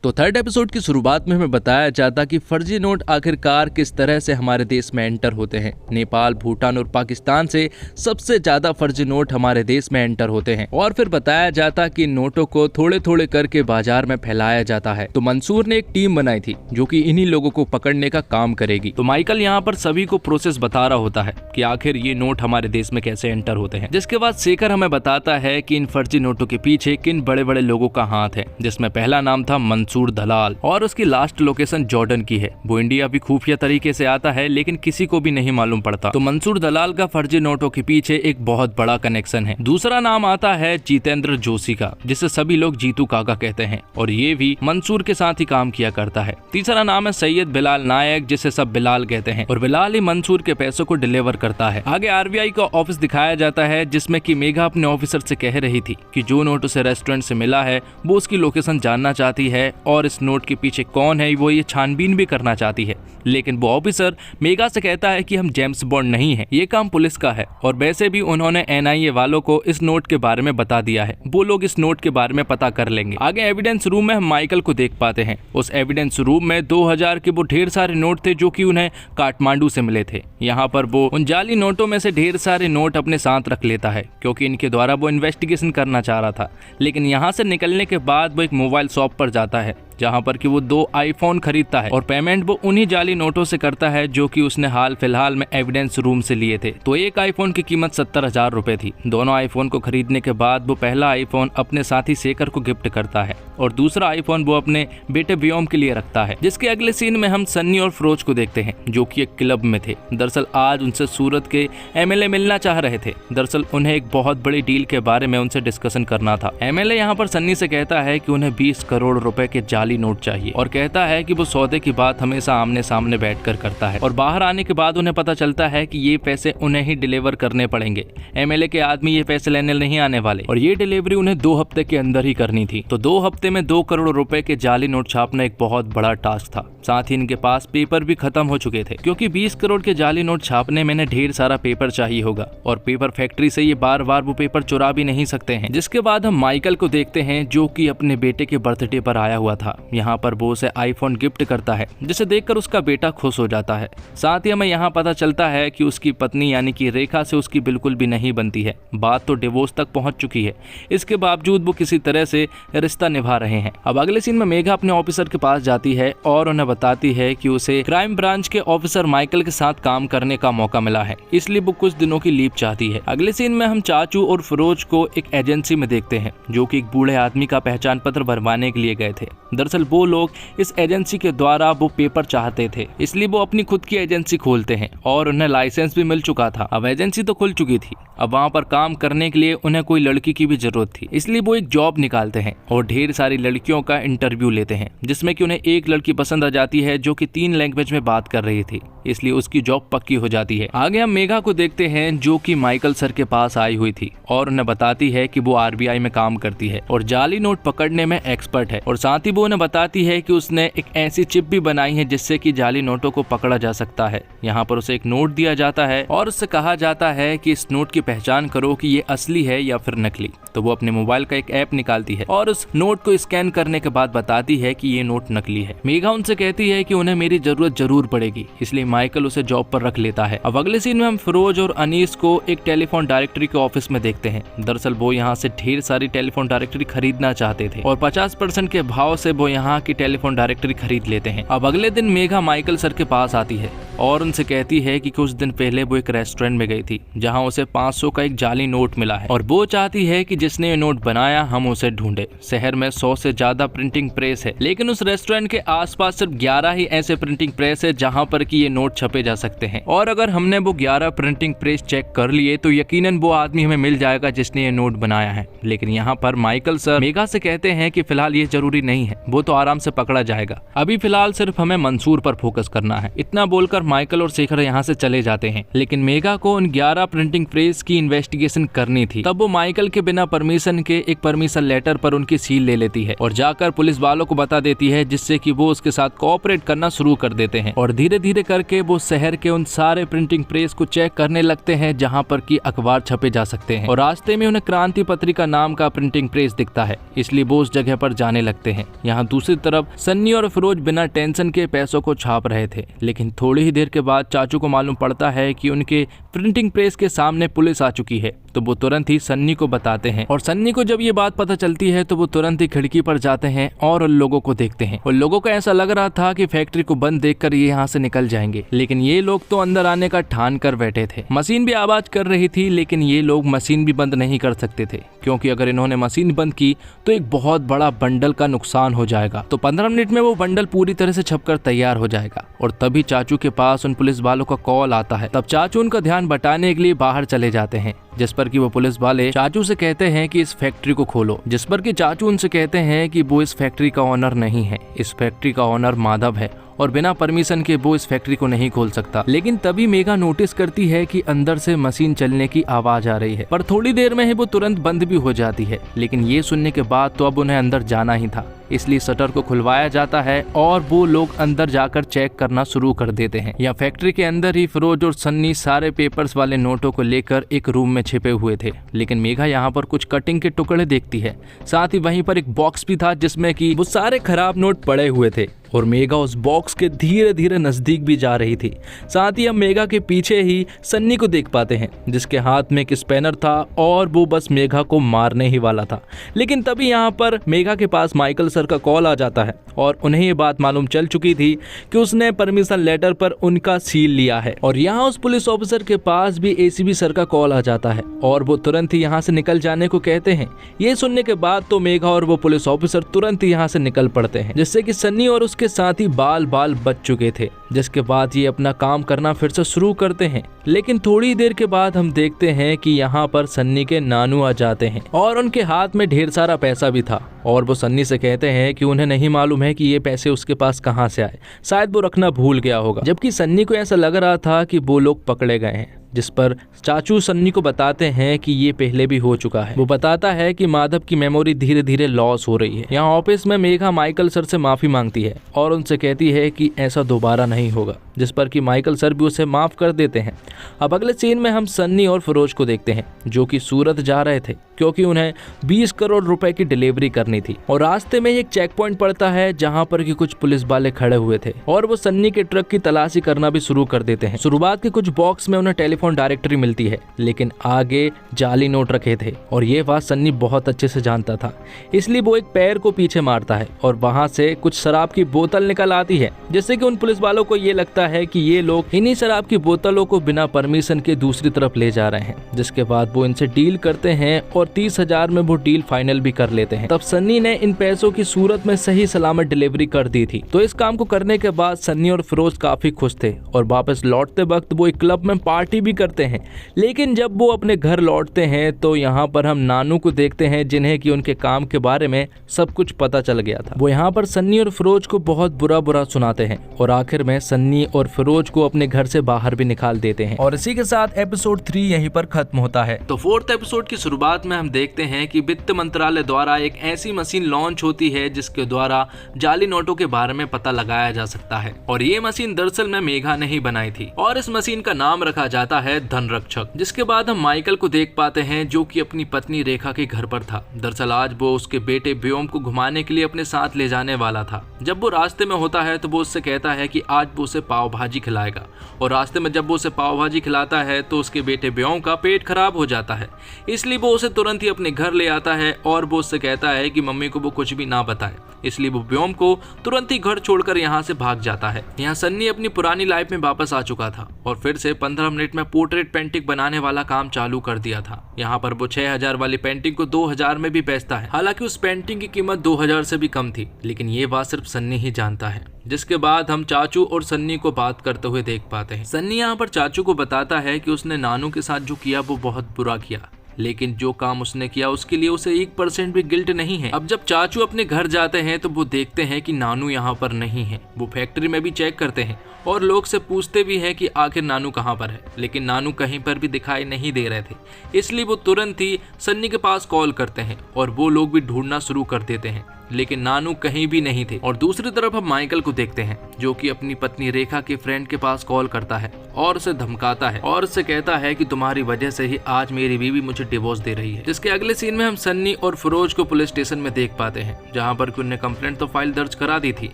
तो third episode की शुरुआत में हमें बताया जाता कि फर्जी नोट आखिरकार किस तरह से हमारे देश में एंटर होते हैं। नेपाल, भूटान और पाकिस्तान से सबसे ज्यादा फर्जी नोट हमारे देश में एंटर होते हैं और फिर बताया जाता कि नोटों को थोड़े थोड़े करके बाजार में फैलाया जाता है। तो मंसूर ने एक टीम बनाई थी जो कि इन्हीं लोगों को पकड़ने का काम करेगी। तो माइकल यहाँ पर सभी को प्रोसेस बता रहा होता है कि आखिर ये नोट हमारे देश में कैसे एंटर होते हैं, जिसके बाद शेखर हमें बताता है कि इन फर्जी नोटों के पीछे किन बड़े बड़े लोगों का हाथ है, जिसमें पहला नाम था मंसूर दलाल और उसकी लास्ट लोकेशन जॉर्डन की है। वो इंडिया भी खुफिया तरीके से आता है लेकिन किसी को भी नहीं मालूम पड़ता। तो मंसूर दलाल का फर्जी नोटों के पीछे एक बहुत बड़ा कनेक्शन है। दूसरा नाम आता है जितेंद्र जोशी का, जिसे सभी लोग जीतू काका कहते हैं और ये भी मंसूर के साथ ही काम किया करता है। तीसरा नाम है सैयद बिलाल नायक, जिसे सब बिलाल कहते हैं और बिलाल ही मंसूर के पैसों को डिलीवर करता है। आगे आरबीआई का ऑफिस दिखाया जाता है जिसमें कि मेघा अपने ऑफिसर से कह रही थी कि जो नोट उसे रेस्टोरेंट से मिला है वो उसकी लोकेशन जानना चाहती है और इस नोट के पीछे कौन है वो ये छानबीन भी करना चाहती है। लेकिन वो ऑफिसर मेघा से कहता है कि हम जेम्स बॉन्ड नहीं है, ये काम पुलिस का है और वैसे भी उन्होंने एनआईए वालों को इस नोट के बारे में बता दिया है, वो लोग इस नोट के बारे में पता कर लेंगे। आगे एविडेंस रूम में हम माइकल को देख पाते हैं। उस एविडेंस रूम में 2000 के वो ढेर सारे नोट थे जो कि उन्हें काठमांडू से मिले थे। यहाँ पर वो उन जाली नोटों में से ढेर सारे नोट अपने साथ रख लेता है क्योंकि इनके द्वारा वो इन्वेस्टिगेशन करना चाह रहा था। लेकिन यहाँ से निकलने के बाद वो एक मोबाइल शॉप पर जाता है जहाँ पर कि वो 2 आईफोन खरीदता है और पेमेंट वो उन्हीं जाली नोटों से करता है जो कि उसने हाल फिलहाल में एविडेंस रूम से लिए थे। तो एक आईफोन की कीमत 70,000 रुपए थी। दोनों आईफोन को खरीदने के बाद वो पहला आईफोन अपने साथी शेखर को गिफ्ट करता है और दूसरा आईफोन वो अपने बेटे व्योम के लिए रखता है। जिसके अगले सीन में हम सन्नी और फिरोज को देखते हैं जो कि एक क्लब में थे। दरअसल आज उनसे सूरत के एमएलए मिलना चाह रहे थे। दरअसल उन्हें एक बहुत बड़ी डील के बारे में उनसे डिस्कशन करना था। एमएलए यहाँ पर सन्नी से कहता है कि उन्हें 20 करोड़ रुपए के जाली नोट चाहिए और कहता है कि वो सौदे की बात हमेशा आमने सामने बैठकर करता है और बाहर आने के बाद उन्हें पता चलता है कि ये पैसे उन्हें ही डिलीवर करने पड़ेंगे। एमएलए के आदमी ये पैसे लेने नहीं आने वाले और ये डिलीवरी उन्हें 2 हफ्ते के अंदर ही करनी थी। तो 2 हफ्ते में 2 करोड़ रुपए के जाली नोट छापना एक बहुत बड़ा टास्क था। साथ ही इनके पास पेपर भी खत्म हो चुके थे क्योंकि 20 करोड़ के जाली नोट छापने में ढेर सारा पेपर चाहिए होगा और पेपर फैक्ट्री से ये बार बार वो पेपर चुरा भी नहीं सकते हैं। जिसके बाद हम माइकल को देखते हैं जो कि अपने बेटे के बर्थडे पर आया हुआ था। यहाँ पर वो उसे आईफोन गिफ्ट करता है जिसे देखकर उसका बेटा खुश हो जाता है। साथ ही हमें यहाँ पता चलता है कि उसकी पत्नी यानी कि रेखा से उसकी बिल्कुल भी नहीं बनती है। बात तो डिवोर्स तक पहुंच चुकी है, इसके बावजूद वो किसी तरह से रिश्ता निभा रहे हैं। अब अगले सीन में मेघा अपने ऑफिसर के पास जाती है और उन्हें बताती है कि उसे क्राइम ब्रांच के ऑफिसर माइकल के साथ काम करने का मौका मिला है, इसलिए वो कुछ दिनों की लीव चाहती है। अगले सीन में हम चाचू और फिरोज को एक एजेंसी में देखते हैं जो कि एक बूढ़े आदमी का पहचान पत्र भरवाने के लिए गए थे। दरअसल वो लोग इस एजेंसी के द्वारा वो पेपर चाहते थे, इसलिए वो अपनी खुद की एजेंसी खोलते हैं और उन्हें लाइसेंस भी मिल चुका था। अब एजेंसी तो खुल चुकी थी, अब वहाँ पर काम करने के लिए उन्हें कोई लड़की की भी जरूरत थी, इसलिए वो एक जॉब निकालते हैं और ढेर सारी लड़कियों का इंटरव्यू लेते हैं जिसमें कि उन्हें एक लड़की पसंद आ जाती है जो कि 3 लैंग्वेज में बात कर रही थी, इसलिए उसकी जॉब पक्की हो जाती है। आगे हम मेघा को देखते हैं जो कि माइकल सर के पास आई हुई थी और उन्हें बताती है कि वो आरबीआई में काम करती है और जाली नोट पकड़ने में एक्सपर्ट है और साथ ही वो उन्हें बताती है कि उसने एक ऐसी चिप भी बनाई है जिससे कि जाली नोटों को पकड़ा जा सकता है। यहाँ पर उसे एक नोट दिया जाता है और उससे कहा जाता है कि इस नोट की पहचान करो कि ये असली है या फिर नकली। तो वो अपने मोबाइल का एक ऐप निकालती है और उस नोट को स्कैन करने के बाद बताती है कि ये नोट नकली है। मेघा उनसे कहती है कि उन्हें मेरी जरूरत जरूर पड़ेगी, इसलिए माइकल उसे जॉब पर रख लेता है। अब अगले सीन में हम फिरोज और अनीस को एक टेलीफोन डायरेक्टरी के ऑफिस में देखते हैं। दरअसल वो यहाँ से ढेर सारी टेलीफोन डायरेक्टरी खरीदना चाहते थे और 50% के भाव से वो यहाँ की टेलीफोन डायरेक्टरी खरीद लेते हैं। अब अगले दिन मेघा माइकल सर के पास आती है और उनसे कहती है कि कुछ दिन पहले वो एक रेस्टोरेंट में गई थी जहाँ उसे 500 का एक जाली नोट मिला है और वो चाहती है कि जिसने ये नोट बनाया हम उसे ढूंढे। शहर में 100 से ज्यादा प्रिंटिंग प्रेस है लेकिन उस रेस्टोरेंट के आसपास सिर्फ 11 ही ऐसे प्रिंटिंग प्रेस है जहाँ पर कि ये नोट छपे जा सकते हैं और अगर हमने वो 11 प्रिंटिंग प्रेस चेक कर लिए तो यकीनन वो आदमी हमें मिल जाएगा जिसने ये नोट बनाया है। लेकिन यहाँ पर माइकल सर मेघा से कहते हैं कि फिलहाल ये जरूरी नहीं है, वो तो आराम से पकड़ा जाएगा, अभी फिलहाल सिर्फ हमें मंसूर पर फोकस करना है। इतना बोलकर माइकल और शेखर यहाँ से चले जाते हैं। लेकिन मेघा को उन 11 प्रिंटिंग प्रेस की इन्वेस्टिगेशन करनी थी, तब वो माइकल के बिना परमिशन के एक परमिशन लेटर पर उनकी सील ले लेती है और जाकर पुलिस वालों को बता देती है, जिससे कि वो उसके साथ कोऑपरेट करना शुरू कर देते हैं। और धीरे धीरे करके वो शहर के उन सारे प्रिंटिंग प्रेस को चेक करने लगते हैं जहाँ पर की अखबार छपे जा सकते हैं। और रास्ते में उन्हें क्रांति पत्रिका नाम का प्रिंटिंग प्रेस दिखता है, इसलिए वो उस जगह पर जाने लगते हैं। यहाँ दूसरी तरफ सन्नी और फिरोज बिना टेंशन के पैसों को छाप रहे थे, लेकिन थोड़ी ही देर के बाद चाचू को मालूम पड़ता है कि उनके प्रिंटिंग प्रेस के सामने पुलिस आ चुकी है। तो वो तुरंत ही सन्नी को बताते हैं और सन्नी को जब ये बात पता चलती है तो वो तुरंत ही खिड़की पर जाते हैं और उन लोगों को देखते हैं। उन लोगों को ऐसा लग रहा था कि फैक्ट्री को बंद देखकर ये यहाँ से निकल जाएंगे, लेकिन ये लोग तो अंदर आने का ठान कर बैठे थे। मशीन भी आवाज कर रही थी, लेकिन ये लोग मशीन भी बंद नहीं कर सकते थे, क्योंकि अगर इन्होंने मशीन बंद की तो एक बहुत बड़ा बंडल का नुकसान हो जाएगा। तो 15 मिनट में वो बंडल पूरी तरह से छपकर तैयार हो जाएगा। और तभी चाचू के पास उन पुलिस वालों का कॉल आता है। तब चाचू उनका ध्यान बटाने के लिए बाहर चले जाते हैं, जिस पर कि वो पुलिस वाले चाचू से कहते हैं कि इस फैक्ट्री को खोलो। जिस पर कि चाचू उनसे कहते हैं कि वो इस फैक्ट्री का ओनर नहीं है, इस फैक्ट्री का ओनर माधव है और बिना परमिशन के वो इस फैक्ट्री को नहीं खोल सकता। लेकिन तभी मेघा नोटिस करती है कि अंदर से मशीन चलने की आवाज आ रही है, पर थोड़ी देर में ही वो तुरंत बंद भी हो जाती है। लेकिन ये सुनने के बाद तो अब उन्हें अंदर जाना ही था, इसलिए शटर को खुलवाया जाता है और वो लोग अंदर जाकर चेक करना शुरू कर देते हैं। या फैक्ट्री के अंदर ही फिरोज और सन्नी सारे पेपर्स वाले नोटों को लेकर एक रूम में छिपे हुए थे। लेकिन मेघा यहाँ पर कुछ कटिंग के टुकड़े देखती है, साथ ही वहीं पर एक बॉक्स भी था जिसमें कि वो सारे खराब नोट पड़े हुए थे। और मेघा उस बॉक्स के धीरे धीरे नजदीक भी जा रही थी। साथ ही हम मेघा के पीछे ही सन्नी को देख पाते हैं, जिसके हाथ में एक स्पैनर था और वो बस मेघा को मारने ही वाला था। लेकिन तभी यहाँ पर मेघा के पास माइकल सर का कॉल आ जाता है और उन्हें ये बात मालूम चल चुकी थी कि उसने परमिशन लेटर पर उनका सील लिया है। और यहाँ उस पुलिस ऑफिसर के पास भी एसीपी सर का कॉल आ जाता है और वो तुरंत ही यहाँ से निकल जाने को कहते हैं। ये सुनने के बाद तो मेघा और वो पुलिस ऑफिसर तुरंत ही यहाँ से निकल पड़ते हैं, जिससे कि सन्नी और उसके साथ ही बाल बच चुके थे। जिसके बाद ये अपना काम करना फिर से शुरू करते हैं। लेकिन थोड़ी देर के बाद हम देखते हैं कि यहाँ पर सन्नी के नानू आ जाते हैं और उनके हाथ में ढेर सारा पैसा भी था। और वो सन्नी से कहते हैं कि उन्हें नहीं मालूम है कि ये पैसे उसके पास कहाँ से आए, शायद वो रखना भूल गया होगा। जबकि सन्नी को ऐसा लग रहा था कि वो लोग पकड़े गए हैं, जिस पर चाचू सन्नी को बताते हैं कि ये पहले भी हो चुका है। वो बताता है कि माधव की मेमोरी धीरे धीरे लॉस हो रही है। यहाँ ऑफिस में मेघा माइकल सर से माफी मांगती है और उनसे कहती है कि ऐसा दोबारा नहीं होगा, जिस पर कि माइकल सर भी उसे माफ कर देते हैं। अब अगले सीन में हम सन्नी और फिरोज को देखते हैं, जो कि सूरत जा रहे थे क्योंकि उन्हें 20 करोड़ रुपए की डिलीवरी करनी थी। और रास्ते में एक चेक पॉइंट पड़ता है जहाँ पर कि कुछ पुलिस वाले खड़े हुए थे और वो सन्नी के ट्रक की तलाशी करना भी शुरू कर देते हैं। शुरुआत के कुछ बॉक्स में उन्हें टेलीफोन डायरेक्टरी मिलती है, लेकिन आगे जाली नोट रखे थे और ये बात सन्नी बहुत अच्छे से जानता था। इसलिए वो एक पैर को पीछे मारता है और वहां से कुछ शराब की बोतल निकल आती है, जिससे कि उन पुलिस वालों को ये लगता है कि ये लोग इन्हीं शराब की बोतलों को बिना परमिशन के दूसरी तरफ ले जा रहे हैं। जिसके बाद वो इनसे डील करते हैं और 30,000 में वो डील फाइनल भी कर लेते हैं। तब सन्नी ने इन पैसों की सूरत में सही सलामत डिलीवरी कर दी थी। तो इस काम को करने के बाद सन्नी और फिरोज काफी खुश थे और वापस लौटते वक्त वो एक क्लब में पार्टी भी करते हैं। लेकिन जब वो अपने घर लौटते हैं तो यहाँ पर हम नानू को देखते हैं, जिन्हें कि उनके काम के बारे में सब कुछ पता चल गया था। वो यहाँ पर सन्नी और फिरोज को बहुत बुरा सुनाते हैं और आखिर में सन्नी और फिरोज को अपने घर से बाहर भी निकाल देते हैं। और इसी के साथ एपिसोड 3 यहीं पर खत्म होता है। तो 4th एपिसोड की शुरुआत में हम देखते हैं कि वित्त मंत्रालय द्वारा एक ऐसी मशीन लॉन्च होती है जिसके द्वारा जाली नोटों के बारे में पता लगाया जा सकता है। और ये मशीन दरअसल में मेघा ने ही बनाई थी और इस मशीन का नाम रखा जाता है धनरक्षक। जिसके बाद हम माइकल को देख पाते हैं, जो कि अपनी पत्नी रेखा के घर पर था। दरअसल आज वो उसके बेटे व्योम को घुमाने के लिए अपने साथ ले जाने वाला था। जब वो रास्ते में होता है तो वो उससे कहता है कि आज वो उसे पाव भाजी खिलाएगा। और रास्ते में जब वो उसे पाव भाजी खिलाता है तो उसके बेटे व्योम का पेट खराब हो जाता है, इसलिए वो उसे तुरंत ही अपने घर ले आता है और वो उससे कहता है कि मम्मी को वो कुछ भी ना बताए। इसलिए वो व्योम को तुरंत ही घर छोड़कर यहाँ से भाग जाता है। यहाँ सन्नी अपनी पुरानी लाइफ में वापस आ चुका था और फिर से 15 मिनट में पोर्ट्रेट पेंटिंग बनाने वाला काम चालू कर दिया था। यहाँ पर वो 6,000 वाली पेंटिंग को 2,000 में भी बेचता है। हालांकि उस पेंटिंग की कीमत 2,000 से भी कम थी, लेकिन ये बात सिर्फ सन्नी ही जानता है। जिसके बाद हम चाचू और सन्नी को बात करते हुए देख पाते हैं। सन्नी यहाँ पर चाचू को बताता है कि उसने नानू के साथ जो किया वो बहुत बुरा किया, लेकिन जो काम उसने किया उसके लिए उसे 1% भी गिल्ट नहीं है। अब जब चाचू अपने घर जाते हैं तो वो देखते हैं कि नानू यहाँ पर नहीं है। वो फैक्ट्री में भी चेक करते हैं और लोग से पूछते भी हैं कि आखिर नानू कहाँ पर है, लेकिन नानू कहीं पर भी दिखाई नहीं दे रहे थे। इसलिए वो तुरंत ही सन्नी के पास कॉल करते हैं और वो लोग भी ढूंढना शुरू कर देते हैं, लेकिन नानू कहीं भी नहीं थे। और दूसरी तरफ हम माइकल को देखते हैं जो कि अपनी पत्नी रेखा के फ्रेंड के पास कॉल करता है और उसे धमकाता है और उसे कहता है कि तुम्हारी वजह से ही आज मेरी बीवी मुझे डिवोर्स दे रही है। जिसके अगले सीन में हम सन्नी और फिरोज को पुलिस स्टेशन में देख पाते हैं, जहाँ पर उन्होंने कंप्लेंट तो फाइल दर्ज करा दी थी,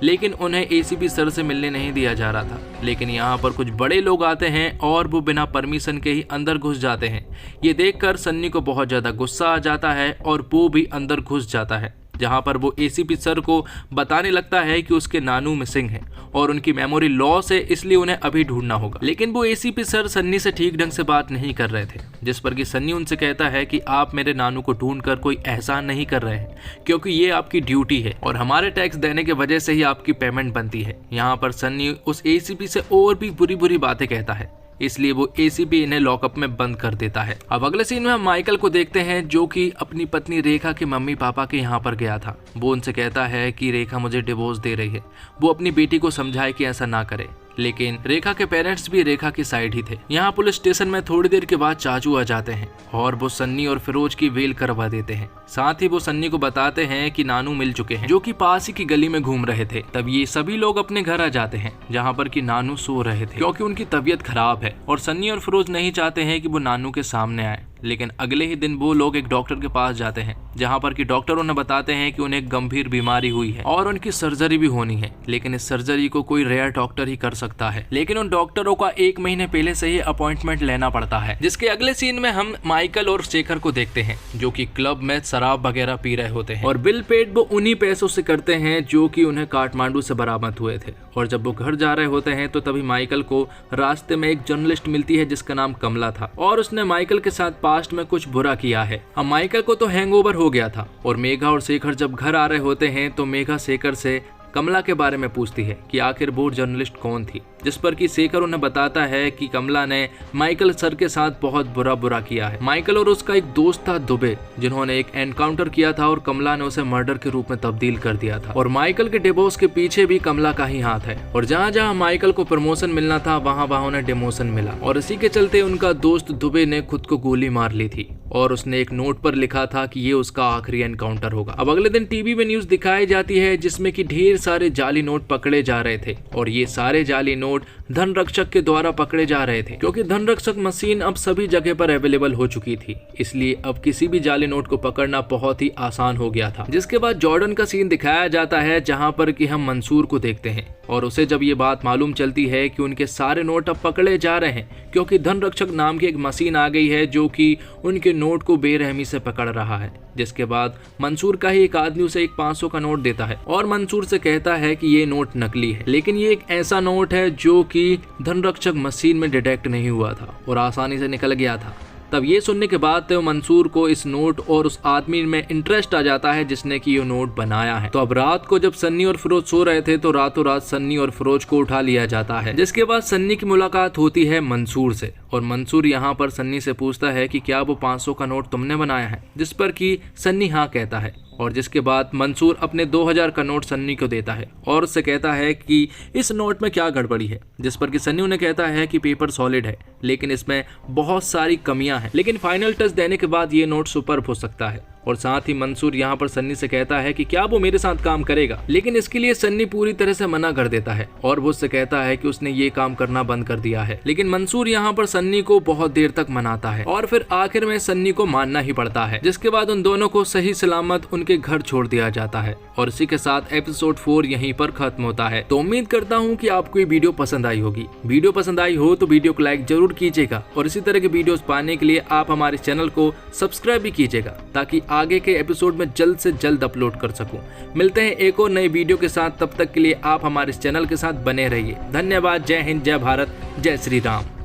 लेकिन उन्हें एसीपी सर से मिलने नहीं दिया जा रहा था। लेकिन यहाँ पर कुछ बड़े लोग आते हैं और वो बिना परमिशन के ही अंदर घुस जाते हैं। ये देखकर सन्नी को बहुत ज्यादा गुस्सा आ जाता है और वो भी अंदर घुस जाता है, जहाँ पर वो एसीपी सर को बताने लगता है कि उसके नानू मिसिंग है और उनकी मेमोरी लॉस है, इसलिए उन्हें अभी ढूंढना होगा। लेकिन वो एसीपी सर सन्नी से ठीक ढंग से बात नहीं कर रहे थे, जिस पर कि सन्नी उनसे कहता है कि आप मेरे नानू को ढूंढकर कोई एहसान नहीं कर रहे हैं, क्योंकि ये आपकी ड्यूटी है और हमारे टैक्स देने की वजह से ही आपकी पेमेंट बनती है। यहाँ पर सन्नी उस एसीपी से और भी बुरी बुरी बातें कहता है, इसलिए वो एसीपी इन्हें लॉकअप में बंद कर देता है। अब अगले सीन में हम माइकल को देखते हैं जो कि अपनी पत्नी रेखा के मम्मी पापा के यहाँ पर गया था। वो उनसे कहता है कि रेखा मुझे डिवोर्स दे रही है। वो अपनी बेटी को समझाए कि ऐसा ना करे, लेकिन रेखा के पेरेंट्स भी रेखा की साइड ही थे। यहाँ पुलिस स्टेशन में थोड़ी देर के बाद चाचू आ जाते हैं और वो सन्नी और फिरोज की वेल करवा देते हैं। साथ ही वो सन्नी को बताते हैं कि नानू मिल चुके हैं, जो कि पास ही की गली में घूम रहे थे। तब ये सभी लोग अपने घर आ जाते हैं, जहाँ पर कि नानू सो रहे थे क्योंकि उनकी तबीयत खराब है और सन्नी और फिरोज नहीं चाहते हैं कि वो नानू के सामने आए। लेकिन अगले ही दिन वो लोग एक डॉक्टर के पास जाते हैं, जहाँ पर कि डॉक्टर उन्हें बताते हैं कि उन्हें गंभीर बीमारी हुई है और उनकी सर्जरी भी होनी है, लेकिन इस सर्जरी को कोई रेयर डॉक्टर ही कर सकता है। लेकिन उन डॉक्टरों का 1 महीने पहले से ही अपॉइंटमेंट लेना पड़ता है। जिसके अगले सीन में हम माइकल और शेखर को देखते हैं जो कि क्लब में शराब वगैरह पी रहे होते हैं और बिल पेड वो उन्हीं पैसों से करते हैं जो कि उन्हें काठमांडू से बरामद हुए थे। और जब वो घर जा रहे होते हैं तो तभी माइकल को रास्ते में एक जर्नलिस्ट मिलती है जिसका नाम कमला था और उसने माइकल के साथ पास्ट में कुछ बुरा किया है। अब माइकल को तो हैंगओवर हो गया था और मेघा और शेखर जब घर आ रहे होते हैं तो मेघा शेखर से कमला के बारे में पूछती है कि आखिर वो जर्नलिस्ट कौन थी, जिस पर कि शेखर उन्हें बताता है कि कमला ने माइकल सर के साथ बहुत बुरा किया है। माइकल और उसका एक दोस्त था दुबे, जिन्होंने एक एनकाउंटर किया था और कमला ने उसे मर्डर के रूप में तब्दील कर दिया था और माइकल के डिवोर्स के पीछे भी कमला का ही हाथ है। और जहाँ जहाँ माइकल को प्रमोशन मिलना था वहाँ उन्हें डिमोशन मिला और इसी के चलते उनका दोस्त दुबे ने खुद को गोली मार ली थी और उसने एक नोट पर लिखा था कि ये उसका आखिरी एनकाउंटर होगा। अब अगले दिन टीवी में न्यूज दिखाई जाती है जिसमें कि ढेर सारे जाली नोट पकड़े जा रहे थे और ये सारे जाली नोट धनरक्षक के द्वारा पकड़े जा रहे थे, क्योंकि धनरक्षक मशीन अब सभी जगह पर अवेलेबल हो चुकी थी। इसलिए अब किसी भी जाली नोट को पकड़ना बहुत ही आसान हो गया था। जिसके बाद जॉर्डन का सीन दिखाया जाता है जहां पर कि हम मंसूर को देखते हैं और उसे जब ये बात मालूम चलती है कि उनके सारे नोट अब पकड़े जा रहे हैं, क्योंकि धनरक्षक नाम की एक मशीन आ गई है जो कि उनके नोट को बेरहमी से पकड़ रहा है। जिसके बाद मंसूर का ही एक आदमी उसे एक 500 का नोट देता है और मंसूर से कहता है कि ये नोट नकली है, लेकिन ये एक ऐसा नोट है जो कि धनरक्षक मशीन में डिटेक्ट नहीं हुआ था और आसानी से निकल गया था। तब ये सुनने के बाद तो मंसूर को इस नोट और उस आदमी में इंटरेस्ट आ जाता है जिसने कि ये नोट बनाया है। तो अब रात को जब सन्नी और फिरोज सो रहे थे तो रातों रात सन्नी और फिरोज को उठा लिया जाता है। जिसके बाद सन्नी की मुलाकात होती है मंसूर से और मंसूर यहाँ पर सन्नी से पूछता है कि क्या वो 500 का नोट तुमने बनाया है, जिस पर कि सन्नी हाँ कहता है। और जिसके बाद मंसूर अपने 2000 का नोट सन्नी को देता है और उससे कहता है कि इस नोट में क्या गड़बड़ी है, जिस पर कि सन्नी उन्हें कहता है कि पेपर सॉलिड है लेकिन इसमें बहुत सारी कमियां हैं, लेकिन फाइनल टच देने के बाद ये नोट सुपर्ब हो सकता है। और साथ ही मंसूर यहाँ पर सन्नी से कहता है कि क्या वो मेरे साथ काम करेगा, लेकिन इसके लिए सन्नी पूरी तरह से मना कर देता है और वो उससे कहता है कि उसने ये काम करना बंद कर दिया है। लेकिन मंसूर यहाँ पर सन्नी को बहुत देर तक मनाता है और फिर आखिर में सन्नी को मानना ही पड़ता है। जिसके बाद उन दोनों को सही सलामत उनके घर छोड़ दिया जाता है और इसी के साथ एपिसोड 4 यहीं पर खत्म होता है। तो उम्मीद करता हूँ कि आपको ये वीडियो पसंद आई होगी। वीडियो पसंद आई हो तो वीडियो को लाइक जरूर कीजिएगा और इसी तरह के वीडियोस पाने के लिए आप हमारे चैनल को सब्सक्राइब भी कीजिएगा ताकि आगे के एपिसोड में जल्द से जल्द अपलोड कर सकूं। मिलते हैं एक और नई वीडियो के साथ, तब तक के लिए आप हमारे इस चैनल के साथ बने रहिए। धन्यवाद। जय हिंद, जय भारत, जय श्री राम।